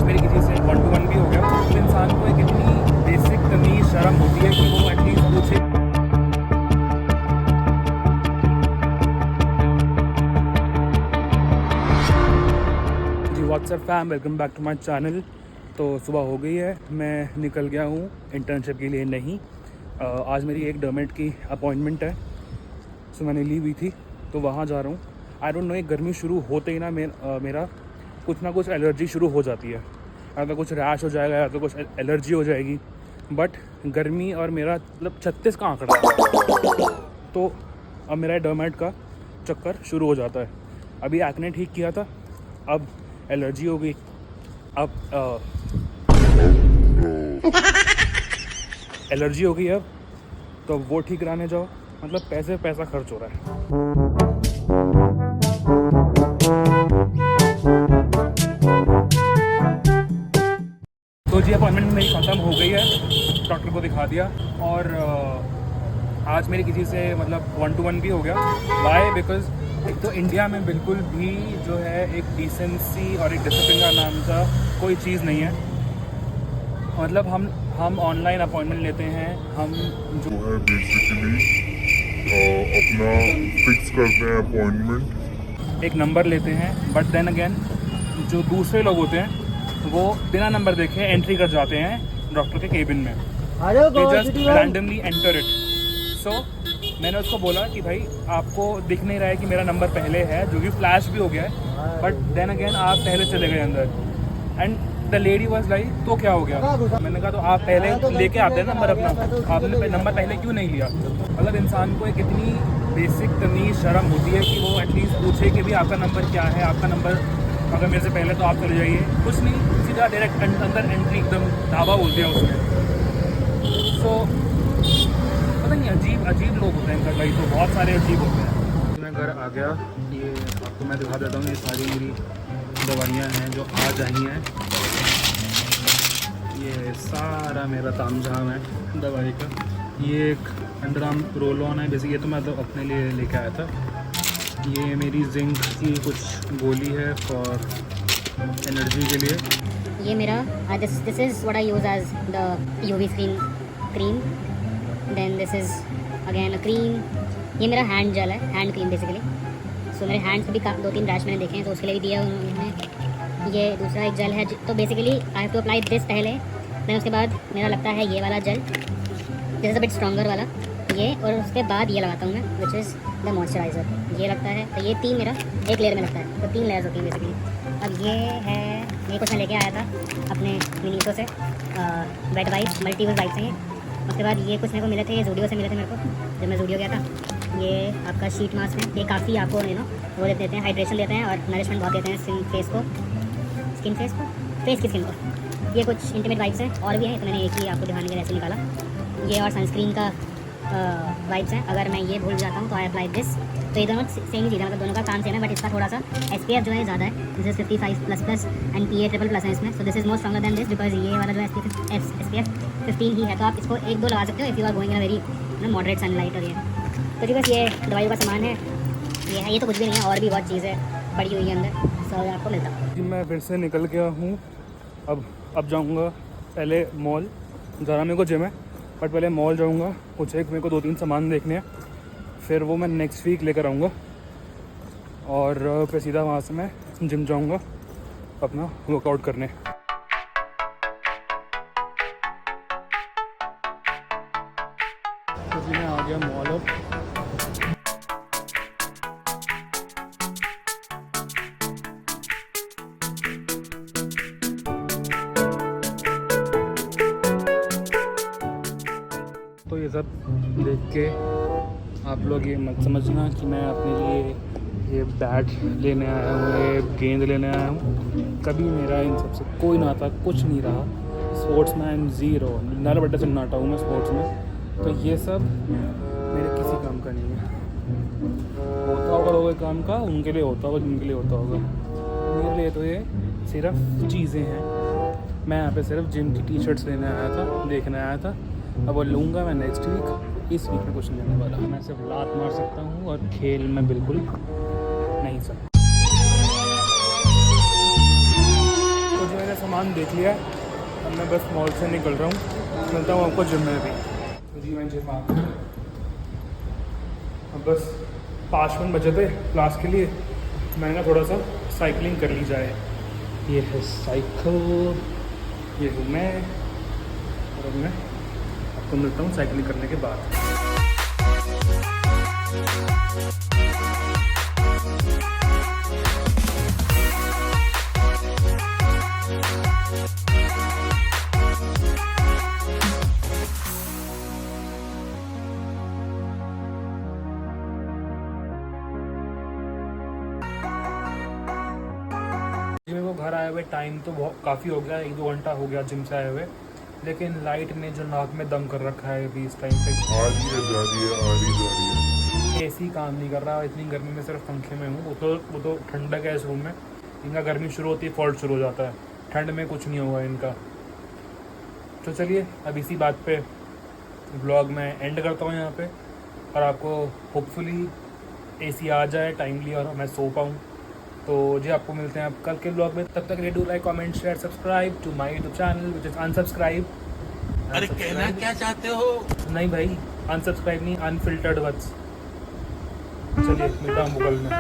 मेरी किसी से 1 to 1 भी हो गया तो इंसान को एक इतनी बेसिक तमीज़ शर्म होती है कि वो एटलीस्ट पूछे। जी WhatsApp fam, welcome back to my channel. तो सुबह हो गई है, मैं निकल गया हूँ इंटर्नशिप के लिए। नहीं, आज मेरी एक डर्मेट की अपॉइंटमेंट है, सो मैंने लीव हुई थी तो वहाँ जा रहा हूँ। आई डोंट नो, एक गर्मी शुरू होते ही ना मेरा कुछ ना कुछ एलर्जी शुरू हो जाती है। या तो कुछ रैश हो जाएगा या तो कुछ एलर्जी हो जाएगी। बट गर्मी और मेरा मतलब 36 का आंकड़ा है, तो अब मेरा डर्मेट का चक्कर शुरू हो जाता है। अभी एक्ने ठीक किया था, अब एलर्जी हो गई, अब एलर्जी हो गई अब तो वो ठीक कराने जाओ, मतलब पैसा खर्च हो रहा है। तो जी अपॉइंटमेंट मेरी ख़त्म हो गई है, डॉक्टर को दिखा दिया और आज मेरी किसी से मतलब 1 to 1 भी हो गया। वाई? बिकॉज एक तो इंडिया में बिल्कुल भी जो है एक डिसेंसी और एक डिसिप्लिन का नाम का कोई चीज़ नहीं है। मतलब हम ऑनलाइन अपॉइंटमेंट लेते हैं, हम जो है बेसिकली अपना फिक्स करते हैं अपॉइंटमेंट, एक नंबर लेते हैं, बट देन अगेन जो दूसरे लोग होते हैं वो बिना नंबर देखे एंट्री कर जाते हैं डॉक्टर के केबिन में। They just randomly enter it. So मैंने उसको बोला कि भाई आपको दिख नहीं रहा है कि मेरा नंबर पहले है, जो कि फ्लैश भी हो गया है, बट देन अगेन आप पहले चले गए अंदर। And the lady was like, तो क्या हो गया? मैंने कहा तो आप पहले लेके आते हैं नंबर अपना, आपने नंबर पहले क्यों नहीं लिया? मतलब इंसान को एक इतनी बेसिक तमीज़ शर्म होती है कि वो एटलीस्ट पूछे कि भाई आपका नंबर क्या है, आपका नंबर अगर मेरे से पहले तो आप चले जाइए। कुछ नहीं, सीधा डायरेक्ट अंदर एंट्री, एकदम ढाबा बोल दिया उसने। सो पता नहीं, अजीब लोग होते हैं इनका, कई तो बहुत सारे अजीब होते हैं। मैं घर आ गया, ये आपको मैं दिखा देता हूँ। ये सारी मेरी दवाइयाँ हैं जो आज आई हैं। ये सारा मेरा तामझाम है दवाई का। ये एक अंडरआर्म रोल ऑन है बेसिक, ये तो मैं तो अपने लिए लेके आया था। ये मेरी जिंक की कुछ गोली है फॉर एनर्जी के लिए। ये मेरा this is what I use as the UV screen cream. Then this is again a cream. ये मेरा हैंड जेल है, हैंड क्रीम बेसिकली। सो मेरे हैंड्स पे भी 2-3 रैश मैंने देखे हैं तो उसके लिए भी दिया उन्होंने। ये दूसरा एक जेल है, तो basically I have to apply this पहले, देन उसके बाद मेरा लगता है ये वाला gel, this is a bit stronger वाला ये, और उसके बाद ये लगाता हूँ मैं, विच इज़ द मॉइस्चराइज़र। ये लगता है, तो ये 3 मेरा एक लेयर में लगता है, तो 3 लेयर्स होती हैं बेसिकली। अब ये है, ये कुछ मैं लेके आया था अपने मिनीसो से, वेट वाइप्स, मल्टीपल वाइप्स हैं ये। उसके बाद ये कुछ मेरे को मिले थे, ये जूडियो से मिले थे मेरे को जब मैं जूडियो गया था। ये आपका शीट मास्क है, ये काफ़ी आपको वो देते हैं, हाइड्रेशन देते हैं और नरिशमेंट बहुत देते हैं फेस की स्किन को। ये कुछ इंटीमेट वाइप्स हैं और भी हैं, तो मैंने एक ही आपको दिखाने के लिए ऐसे निकाला। ये और सनस्क्रीन का वाइप्स हैं। अगर मैं ये भूल जाता हूँ तो आई अप्लाई दिस। तो ये दोनों सेम ही चीज़ है, मतलब दोनों का काम सेम है, बट इसका थोड़ा सा SPF जो है ज़्यादा है। दिस इज़ 55++ एंड PA++ है इसमें। So this is more stronger than this, because ये वाला जो है SPF 15 ही है। तो आप इसको 1-2 लगा सकते हो if you are going in a very moderate sunlight. और ये तो जी बस ये दवाइयों का सामान है, ये है। ये तो कुछ भी नहीं है, और भी बहुत चीज़ें पड़ी हुई है अंदर, सो आपको मिलता है। जी मैं फिर से निकल गया हूँ। अब जाऊँगा पहले मॉल, ज़रा मेरे को जिम है, बट पहले मॉल जाऊँगा। कुछ एक मेरे को 2-3 सामान देखने हैं, फिर वो मैं नेक्स्ट वीक लेकर आऊँगा और फिर सीधा वहाँ से मैं जिम जाऊँगा अपना वर्कआउट करने। तो मैं आ गया मॉल अब। तो ये सब देख के आप लोग ये मत समझना कि मैं अपने लिए ये बैट लेने आया हूँ, ये गेंद लेने आया हूँ। कभी मेरा इन सब से कोई नाता कुछ नहीं रहा। स्पोर्ट्स मैन ज़ीरो, नर बट्टे सन्नाटा हूँ मैं स्पोर्ट्स में। तो ये सब मेरे किसी काम का नहीं है। होता होगा लोगों के काम का, उनके लिए होता होगा जिनके लिए होता होगा। मेरे लिए तो ये सिर्फ चीज़ें हैं। मैं यहाँ पे सिर्फ जिम की टी-शर्ट्स लेने आया था, देखने आया था। अब वो लूँगा मैं नेक्स्ट वीक। इस वीक में कुछ नहीं लेने वाला। मैं सिर्फ लात मार सकता हूँ और खेल में बिल्कुल नहीं सकता। तो जो मेरा सामान देख लिया है, अब मैं बस मॉल से निकल रहा हूँ, मिलता हूँ आपको जिम में भी। तो जी मैं जिम आ गया, अब बस 5 मिनट बचे थे क्लास के लिए, मैंने कहा थोड़ा सा साइकिलिंग कर ली जाए। ये है साइकिल, ये हूँ मैं, और अब मैं आपको मिलता हूँ साइकिलिंग करने के बाद। मेरे को घर आए हुए टाइम तो बहुत काफ़ी हो गया, 1-2 घंटा हो गया जिम से आए हुए, लेकिन लाइट ने जो नाक में दम कर रखा है अभी इस टाइम पे, आ रही है जा रही है आ रही जा रही है। एसी काम नहीं कर रहा, इतनी गर्मी में सिर्फ पंखे में हूँ। वो तो ठंडक है इस रूम में, इनका गर्मी शुरू होती है फॉल्ट शुरू हो जाता है, ठंड में कुछ नहीं होगा इनका। तो चलिए अब इसी बात पे ब्लॉग में एंड करता हूँ यहाँ पे, और आपको होपफुली एसी आ जाए टाइमली और मैं सो पाऊँ। तो जी आपको मिलते हैं आप कल के ब्लॉग में, तब तक do like comment share subscribe to my YouTube channel which is unsubscribe. अरे कहना क्या चाहते हो? नहीं भाई, अनसब्सक्राइब नहीं, अनफिल्टर्ड वर्ड्स। चलिए मिलता हूँ गूगल में।